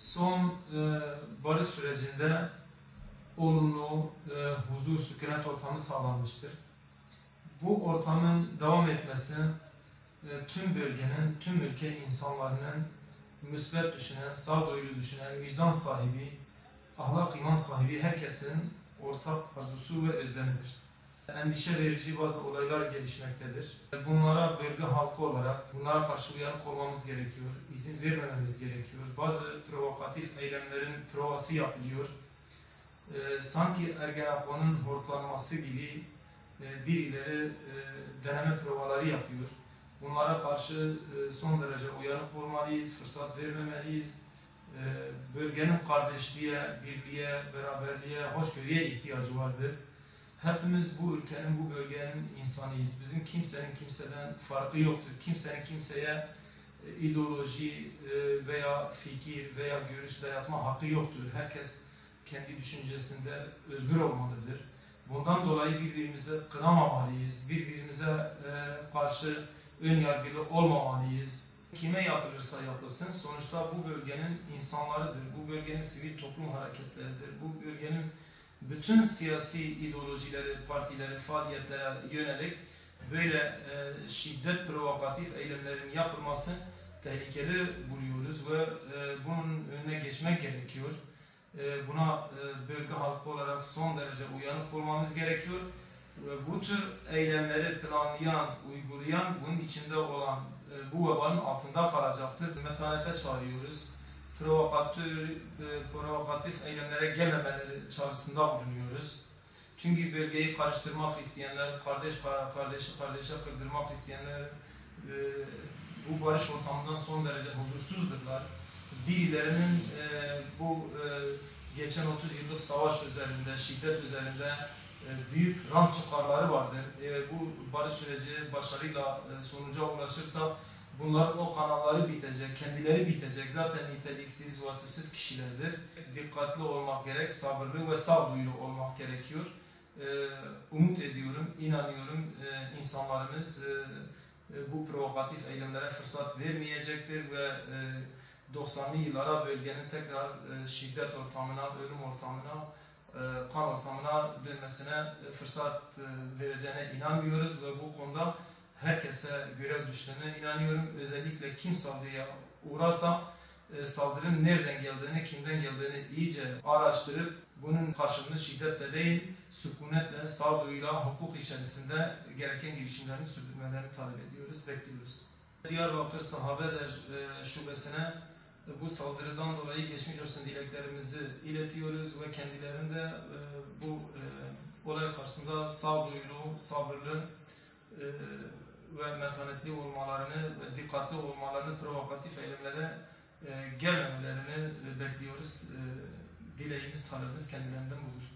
son barış sürecinde olumlu, huzur, sükunet ortamı sağlanmıştır. Bu ortamın devam etmesi tüm bölgenin, tüm ülke insanlarının müsbet düşünen, sağduyulu düşünen, vicdan sahibi, ahlak iman sahibi herkesin ortak arzusu ve özlemidir. Endişe verici bazı olaylar gelişmektedir. Bunlara bölge halkı olarak bunlara karşı uyanık olmamız gerekiyor. İzin vermememiz gerekiyor. Bazı provokatif eylemlerin provası yapılıyor. Sanki Ergenekon'un hortlanması gibi birileri deneme provaları yapıyor. Bunlara karşı son derece uyanık olmalıyız, fırsat vermemeliyiz. Bölgenin kardeşliğe, birliğe, beraberliğe, hoşgörüye ihtiyacı vardır. Hepimiz bu ülkenin, bu bölgenin insanıyız. Bizim kimsenin kimseden farkı yoktur. Kimsenin kimseye ideoloji veya fikir veya görüş dayatma hakkı yoktur. Herkes kendi düşüncesinde özgür olmalıdır. Bundan dolayı birbirimizi kınamamalıyız. Birbirimize karşı önyargılı olmamalıyız. Kime yapılırsa yapılsın, sonuçta bu bölgenin insanlarıdır. Bu bölgenin sivil toplum hareketleridir. Bu bölgenin bütün siyasi ideolojileri, partileri, faaliyetlere yönelik böyle şiddet provokatif eylemlerin yapılması tehlikeli buluyoruz ve bunun önüne geçmek gerekiyor. Buna bölge halkı olarak son derece uyanık olmamız gerekiyor. Bu tür eylemleri planlayan, uygulayan, bunun içinde olan bu vebanın altında kalacaktır. Metanete çağırıyoruz. Provokatif eylemlere gelmemeleri çağrısında bulunuyoruz. Çünkü bölgeyi karıştırmak isteyenler, kardeşi kardeşe kırdırmak isteyenler bu barış ortamından son derece huzursuzdurlar. Birilerinin bu geçen 30 yıllık savaş üzerinde, şiddet üzerinde büyük rant çıkarları vardır. Bu barış süreci başarıyla sonuca ulaşırsa bunların o kanalları bitecek, kendileri bitecek. Zaten niteliksiz, vasıfsız kişilerdir. Dikkatli olmak gerek, sabırlı ve sağduyulu olmak gerekiyor. Umut ediyorum, inanıyorum insanlarımız bu provokatif eylemlere fırsat vermeyecektir ve 90'lı yıllara bölgenin tekrar şiddet ortamına, ölüm ortamına, kan ortamına dönmesine fırsat vereceğine inanmıyoruz ve bu konuda herkese görev düştüğüne inanıyorum. Özellikle kim saldırıya uğrarsa saldırının nereden geldiğini, kimden geldiğini iyice araştırıp bunun karşılığını şiddetle değil, sükunetle, sağduyuyla, hukuk içerisinde gereken girişimlerini sürdürmelerini talep ediyoruz, bekliyoruz. Diyarbakır Sahabeler Şubesi'ne bu saldırıdan dolayı geçmiş olsun dileklerimizi iletiyoruz ve kendilerinde bu olay karşısında sağduyulu, sabırlı ve metanetli olmalarını ve dikkatli olmalarını, provokatif eylemlere gelmemelerini bekliyoruz. Dileğimiz, talebimiz kendilerinden budur.